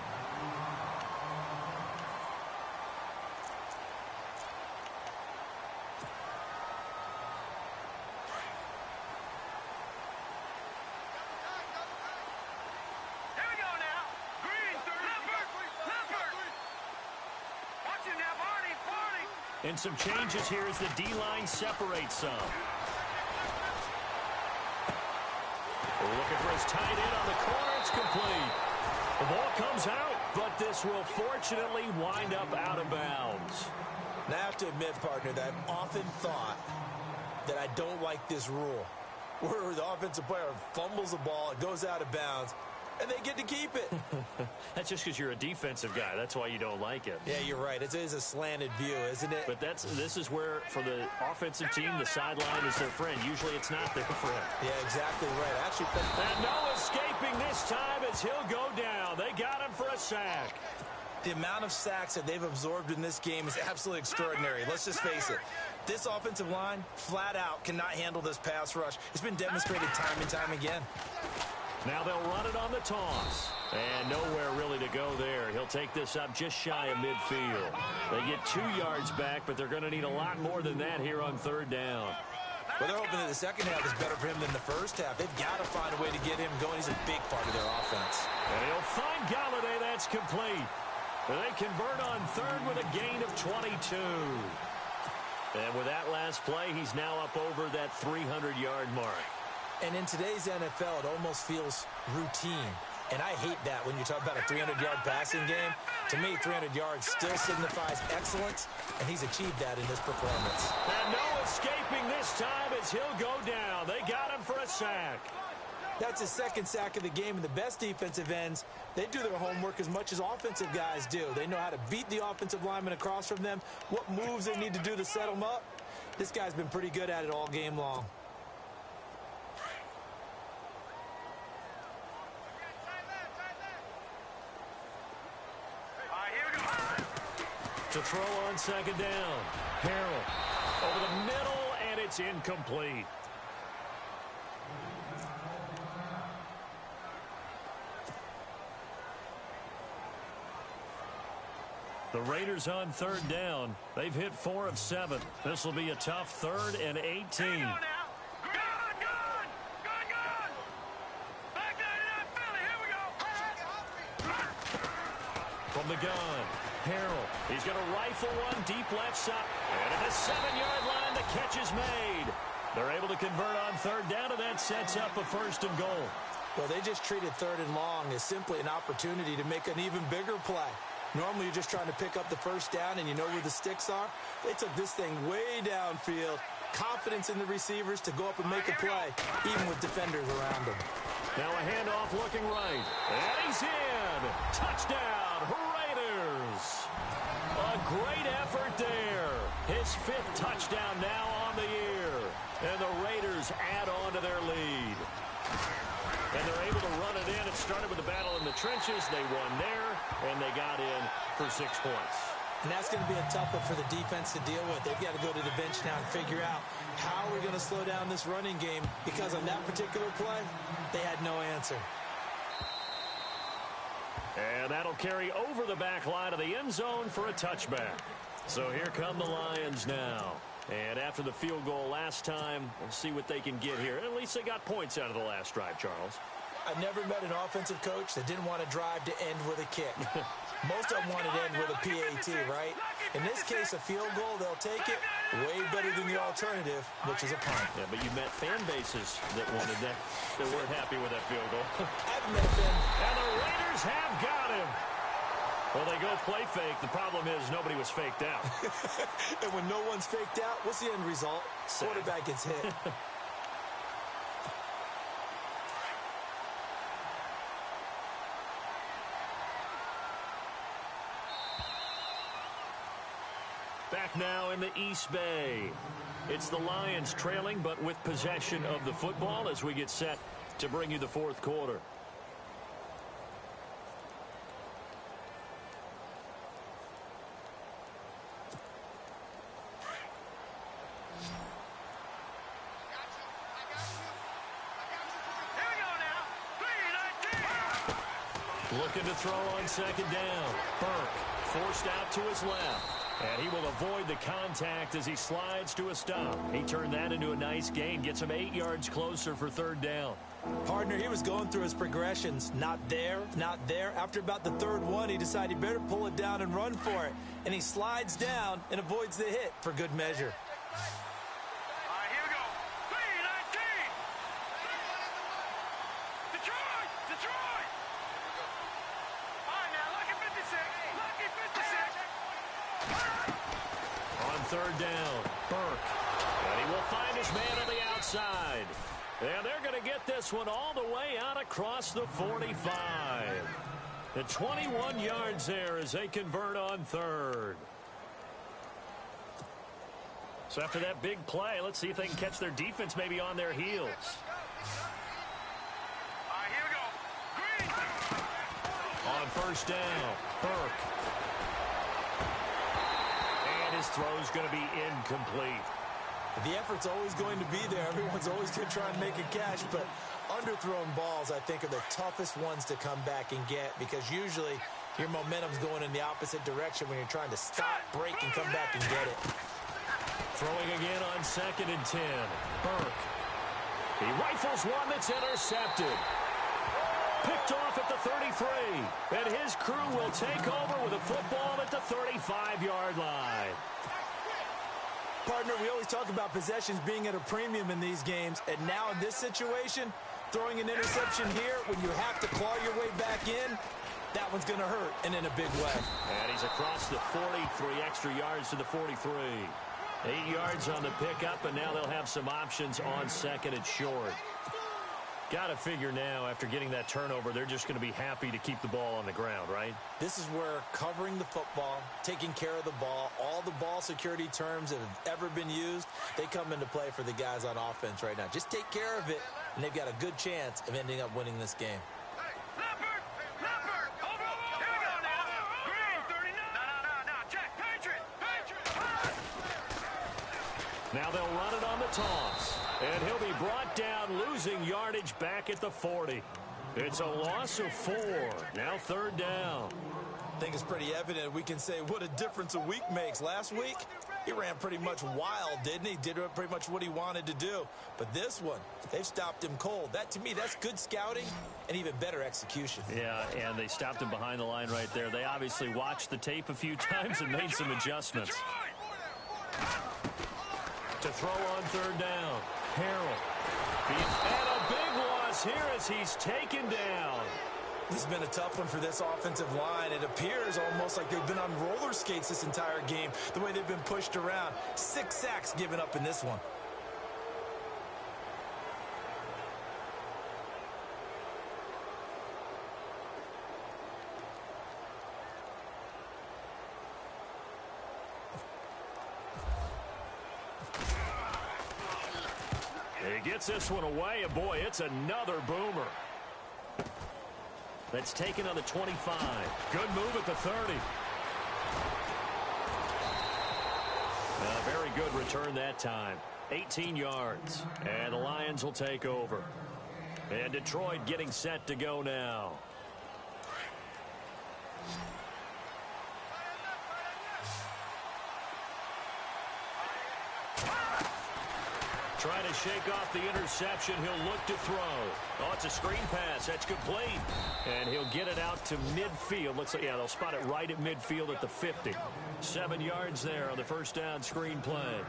S2: And some changes here as the D-line separates some. Looking for his tight end on the corner. It's complete. The ball comes out, but this will fortunately wind up out of bounds.
S3: Now, I have to admit, partner, that I've often thought that I don't like this rule, where the offensive player fumbles the ball, it goes out of bounds, and they get to keep it.
S2: That's just because you're a defensive guy. That's why you don't like it.
S3: Yeah, you're right. It is a slanted view, isn't it?
S2: But this is where, for the offensive team, the sideline is their friend. Usually it's not their friend.
S3: Yeah, exactly right. Actually,
S2: and no escaping this time as he'll go down. They got him for a sack.
S3: The amount of sacks that they've absorbed in this game is absolutely extraordinary. Let's just face it. This offensive line, flat out, cannot handle this pass rush. It's been demonstrated time and time again.
S2: Now they'll run it on the toss. And nowhere really to go there. He'll take this up just shy of midfield. They get 2 yards back, but they're going to need a lot more than that here on third down.
S3: Well, they're hoping that the second half is better for him than the first half. They've got to find a way to get him going. He's a big part of their offense.
S2: And he'll find Galladay. That's complete. They convert on third with a gain of 22. And with that last play, he's now up over that 300-yard mark.
S3: And in today's NFL, it almost feels routine. And I hate that when you talk about a 300-yard passing game. To me, 300 yards still signifies excellence, and he's achieved that in this performance.
S2: And no escaping this time as he'll go down. They got him for a sack.
S3: That's his second sack of the game, and the best defensive ends, they do their homework as much as offensive guys do. They know how to beat the offensive lineman across from them, what moves they need to do to set them up. This guy's been pretty good at it all game long.
S2: To throw on second down. Harrell over the middle, and it's incomplete. The Raiders on third down. They've hit 4 of 7. This will be a tough 3rd and 18. From the gun, Harrell. He's going to rifle one deep left side. And at the 7-yard line, the catch is made. They're able to convert on third down, and that sets up a 1st and goal.
S3: Well, they just treated 3rd and long as simply an opportunity to make an even bigger play. Normally, you're just trying to pick up the 1st down, and you know where the sticks are. They took this thing way downfield. Confidence in the receivers to go up and make a play, even with defenders around them.
S2: Now a handoff looking right. And he's in. Touchdown, Raiders. A great effort there. His 5th touchdown now on the year. And the Raiders add on to their lead. And they're able to run it in. It started with a battle in the trenches. They won there, and they got in for 6 points.
S3: And that's going to be a tough one for the defense to deal with. They've got to go to the bench now and figure out how we're going to slow down this running game, because on that particular play, they had no answer.
S2: And that'll carry over the back line of the end zone for a touchback. So here come the Lions now. And after the field goal last time, we'll see what they can get here. At least they got points out of the last drive, Charles.
S3: I've never met an offensive coach that didn't want to drive to end with a kick. Most of them want to end with a PAT, right? In this case, a field goal, they'll take it. Way better than the alternative, which is a punt.
S2: Yeah, but you met fan bases that wanted that, that weren't happy with that field goal.
S3: I haven't met a fan.
S2: And the Raiders have got him. Well, they go play fake. The problem is nobody was faked out.
S3: And when no one's faked out, what's the end result? Quarterback gets hit.
S2: Back now in the East Bay. It's the Lions trailing, but with possession of the football as we get set to bring you the fourth quarter. Looking to throw on second down. Burke forced out to his left. And he will avoid the contact as he slides to a stop. He turned that into a nice gain. Gets him 8 yards closer for third down.
S3: Partner, he was going through his progressions. Not there, not there. After about the third one, he decided he better pull it down and run for it. And he slides down and avoids the hit for good measure.
S4: Here we go. 3-19. Detroit! Detroit! All right, now, lucky 56. Lucky 56.
S2: On third down, Burke. And he will find his man on the outside. And they're going to get this one all the way out across the 45. The 21 yards there as they convert on third. So after that big play, let's see if they can catch their defense maybe on their heels.
S4: All right, here we go. Green.
S2: On first down, Burke. And his throw's going to be incomplete.
S3: The effort's always going to be there. Everyone's always going to try and make a catch, but underthrown balls, I think, are the toughest ones to come back and get because usually your momentum's going in the opposite direction when you're trying to stop, break, and come back and get it.
S2: Throwing again on 2nd and 10. Burke. He rifles one that's intercepted. Picked off at the 33. And his crew will take over with a football at the 35-yard line.
S3: Partner, we always talk about possessions being at a premium in these games, and now in this situation, throwing an interception here when you have to claw your way back in, that one's going to hurt, and in a big way.
S2: And he's across the 43 extra yards to the 43. 8 yards on the pickup, and now they'll have some options on second and short. Got to figure now, after getting that turnover, they're just going to be happy to keep the ball on the ground, right?
S3: This is where covering the football, taking care of the ball, all the ball security terms that have ever been used, they come into play for the guys on offense right now. Just take care of it, and they've got a good chance of ending up winning this game.
S4: Leopard! Leopard! Over! Here we go now. Green, 39. No. Check. Patriot!
S2: Now they'll run it on the toss. And he'll be brought down, losing yardage back at the 40. It's a loss of 4. Now third down.
S3: I think it's pretty evident. We can say what a difference a week makes. Last week, he ran pretty much wild, didn't he? Did pretty much what he wanted to do. But this one, they've stopped him cold. That, to me, that's good scouting and even better execution.
S2: Yeah, and they stopped him behind the line right there. They obviously watched the tape a few times and made some adjustments. To throw on third down, Harrell. And a big loss here as he's taken down.
S3: This has been a tough one for this offensive line. It appears almost like they've been on roller skates this entire game, the way they've been pushed around. 6 sacks given up in this one.
S2: He gets this one away, and boy, it's another boomer. That's taken on the 25. Good move at the 30. A very good return that time. 18 yards, and the Lions will take over. And Detroit getting set to go now. Trying to shake off the interception. He'll look to throw. Oh, it's a screen pass. That's complete. And he'll get it out to midfield. Looks like, yeah, they'll spot it right at midfield at the 50. 7 yards there on the first down screen play.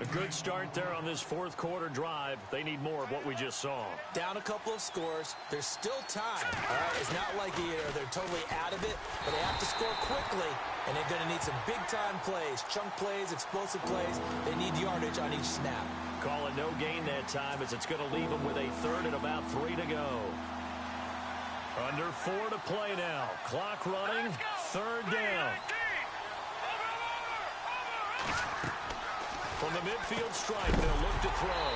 S2: A good start there on this fourth quarter drive. They need more of what we just saw.
S3: Down a couple of scores. There's still time. All right, it's not like they're totally out of it, but they have to score quickly, and they're going to need some big-time plays, chunk plays, explosive plays. They need yardage on each snap.
S2: Call it no gain that time as it's going to leave them with a third and about 3 to go. Under 4 to play now. Clock running. Third down. From the midfield stripe, they'll look to throw.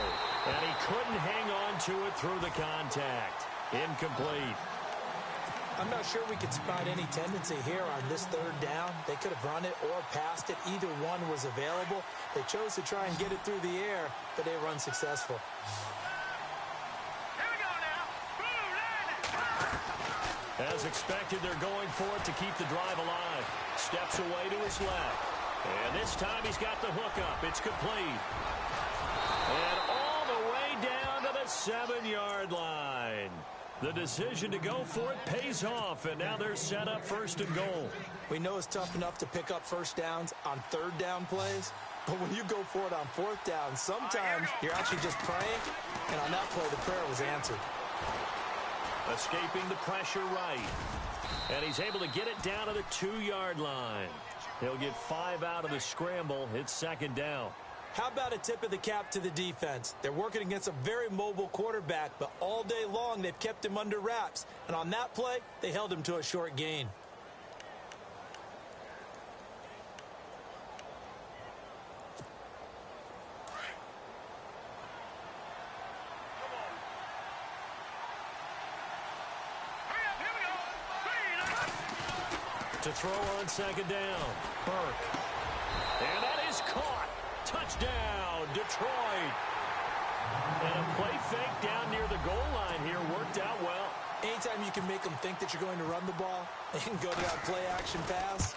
S2: And he couldn't hang on to it through the contact. Incomplete.
S3: I'm not sure we could spot any tendency here on this third down. They could have run it or passed it. Either one was available. They chose to try and get it through the air, but they were unsuccessful.
S4: Here we go now. Boom,
S2: As expected, they're going for it to keep the drive alive. Steps away to his left. And this time he's got the hook up. It's complete. And all the way down to the 7-yard line. The decision to go for it pays off, and now they're set up first and goal.
S3: We know it's tough enough to pick up first downs on third down plays, but when you go for it on fourth down, sometimes you're actually just praying, and on that play, the prayer was answered.
S2: Escaping the pressure right. And he's able to get it down to the 2-yard line. He'll get 5 out of the scramble. It's second down.
S3: How about a tip of the cap to the defense? They're working against a very mobile quarterback, but all day long they've kept him under wraps. And on that play, they held him to a short gain.
S2: To throw on second down. Burke. And that is caught. Touchdown, Detroit. And a play fake down near the goal line here worked out well.
S3: Anytime you can make them think that you're going to run the ball and go to that play-action pass,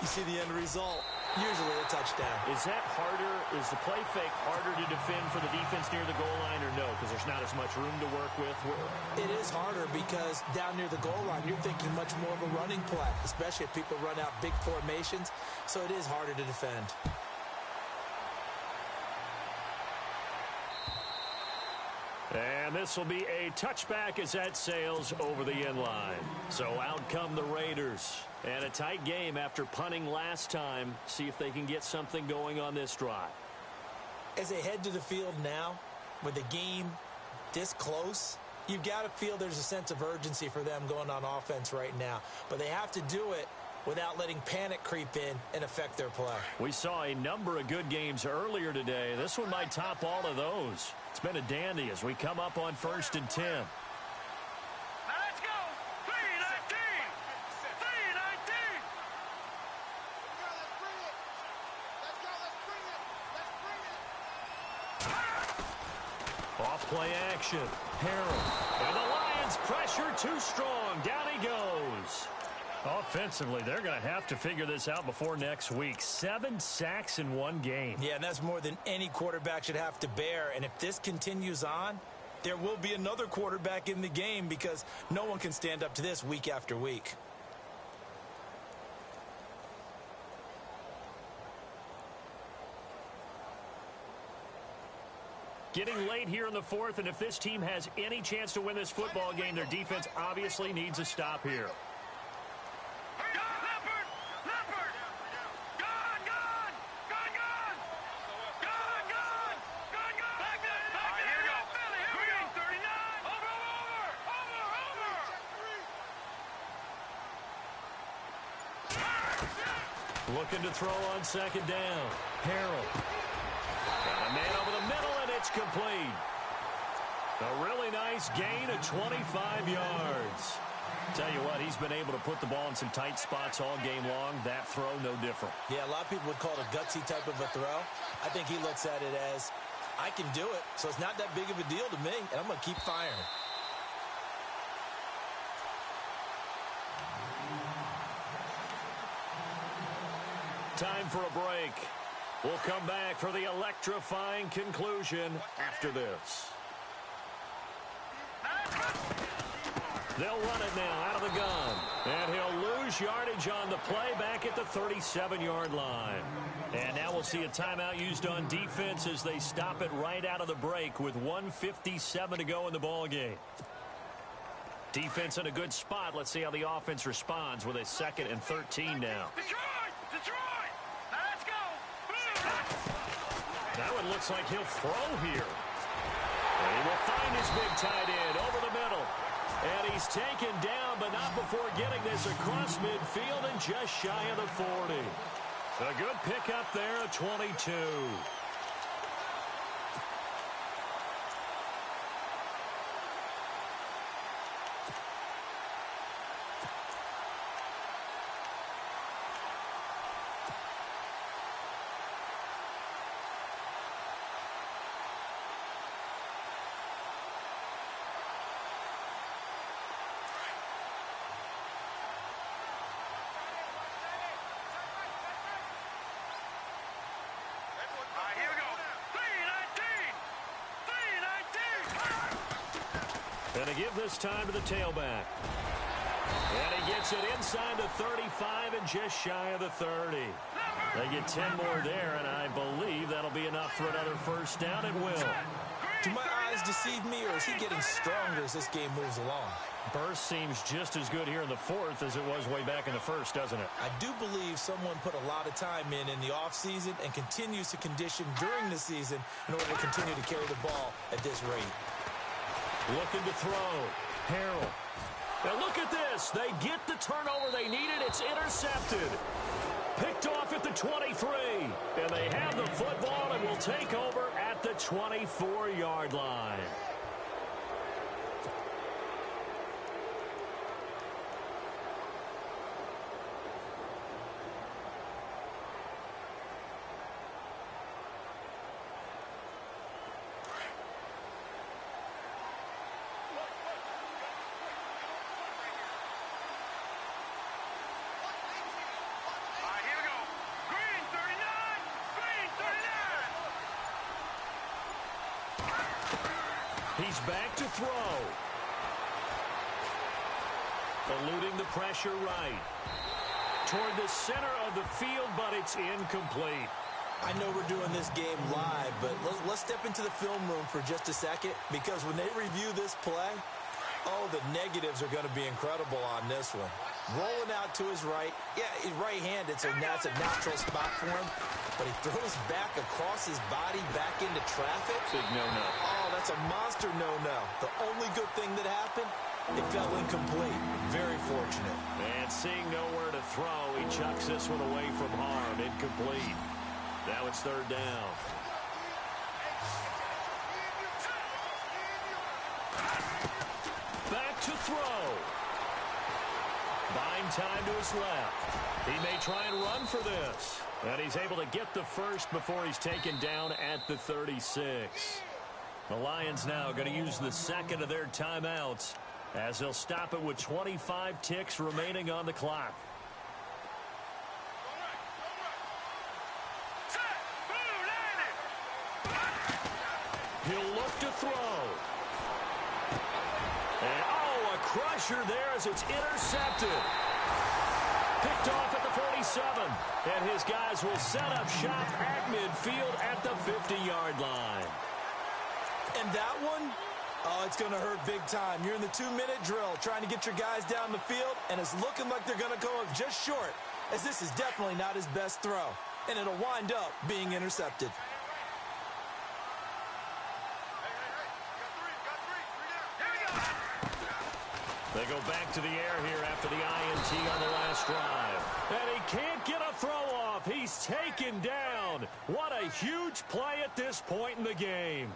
S3: you see the end result, usually a touchdown.
S2: Is that harder? Is the play fake harder to defend for the defense near the goal line or no? Because there's not as much room to work with?
S3: It is harder because down near the goal line, you're thinking much more of a running play, especially if people run out big formations. So it is harder to defend.
S2: And this will be a touchback as that sails over the end line. So out come the Raiders. And a tight game after punting last time. See if they can get something going on this drive.
S3: As they head to the field now, with the game this close, you've got to feel there's a sense of urgency for them going on offense right now. But they have to do it without letting panic creep in and affect their play.
S2: We saw a number of good games earlier today. This one might top all of those. It's been a dandy as we come up on 1st and 10.
S4: Now let's go. 3-19. 3-19.
S2: Off play action. Harrell. And the Lions pressure too strong. Down he goes. Offensively, they're going to have to figure this out before next week. 7 sacks in one game.
S3: Yeah, and that's more than any quarterback should have to bear. And if this continues on, there will be another quarterback in the game because no one can stand up to this week after week.
S2: Getting late here in the fourth, and if this team has any chance to win this football game, their defense obviously needs a stop here. Looking to throw on second down. Harrell. And a man over the middle, and it's complete. A really nice gain of 25 yards. Tell you what, he's been able to put the ball in some tight spots all game long. That throw, no different.
S3: Yeah, a lot of people would call it a gutsy type of a throw. I think he looks at it as, I can do it, so it's not that big of a deal to me, and I'm going to keep firing.
S2: Time for a break. We'll come back for the electrifying conclusion after this. They'll run it now out of the gun. And he'll lose yardage on the play back at the 37-yard line. And now we'll see a timeout used on defense as they stop it right out of the break with 1:57 to go in the ballgame. Defense in a good spot. Let's see how the offense responds with a 2nd and 13 now.
S4: Detroit! Now let's go!
S2: That one looks like he'll throw here. And he will find his big tight end over the middle. And he's taken down, but not before getting this across midfield and just shy of the 40. A good pickup there at 22.
S4: Here we go. 3-19.
S2: And to give this time to the tailback. And he gets it inside the 35 and just shy of the 30. They get 10 more there, and I believe that'll be enough for another first down. It will.
S3: Do my eyes deceive me, or is he getting stronger as this game moves along?
S2: Burst seems just as good here in the fourth as it was way back in the first, doesn't it?
S3: I do believe someone put a lot of time in the offseason and continues to condition during the season in order to continue to carry the ball at this rate.
S2: Looking to throw. Harrell. Now look at this. They get the turnover they needed. It's intercepted. Picked off at the 23. And they have the football and will take over at the 24-yard line.
S4: Here we go. Green 39. Green 39.
S2: He's back to throw. Eluding the pressure right. Toward the center of the field, but it's incomplete.
S3: I know we're doing this game live, but let's step into the film room for just a second, because when they review this play, oh, the negatives are going to be incredible on this one. Rolling out to his right. Yeah, he's right-handed, so that's a natural spot for him. But he throws back across his body back into traffic.
S2: Big no-no.
S3: Oh, that's a monster no-no. The only good thing that happened, it fell incomplete. Very fortunate.
S2: And seeing nowhere to throw, he chucks this one away from harm. Incomplete. Now it's third down. Back to throw. Buying time to his left. He may try and run for this. And he's able to get the first before he's taken down at the 36. The Lions now going to use the second of their timeouts as they'll stop it with 25 ticks remaining on the clock. He'll look to throw. And, oh, a crusher there as it's intercepted. Picked off at the 47. And his guys will set up shop at midfield at the 50-yard line.
S3: And that one, oh, it's going to hurt big time. You're in the 2-minute drill trying to get your guys down the field, and it's looking like they're going to go up just short, as this is definitely not his best throw. And it'll wind up being intercepted.
S2: They go back to the air here after the INT on the last drive. And he can't get a throw off. He's taken down. What a huge play at this point in the game.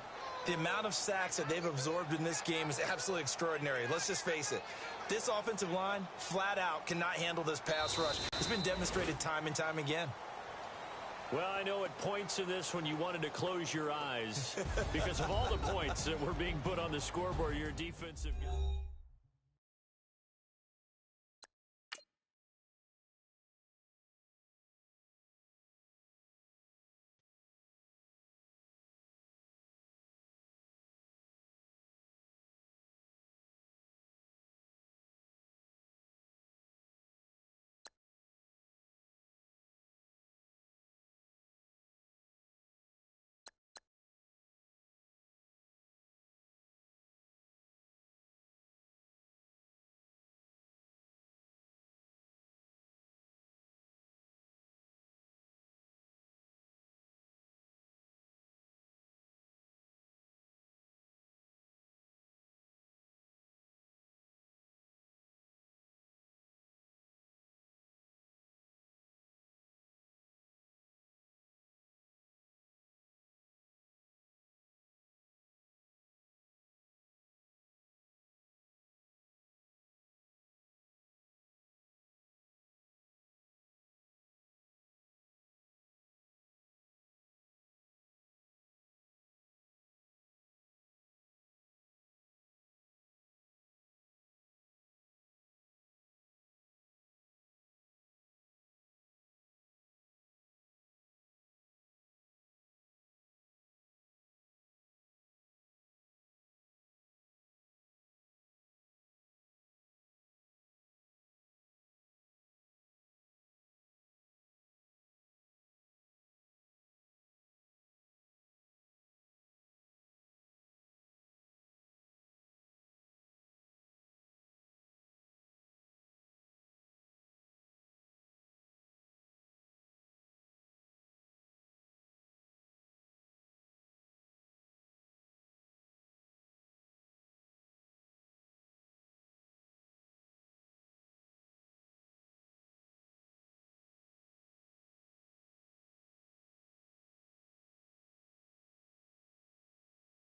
S3: The amount of sacks that they've absorbed in this game is absolutely extraordinary. Let's just face it. This offensive line, flat out, cannot handle this pass rush. It's been demonstrated time and time again.
S2: Well, I know at points in this when you wanted to close your eyes because of all the points that were being put on the scoreboard, your defensive guy.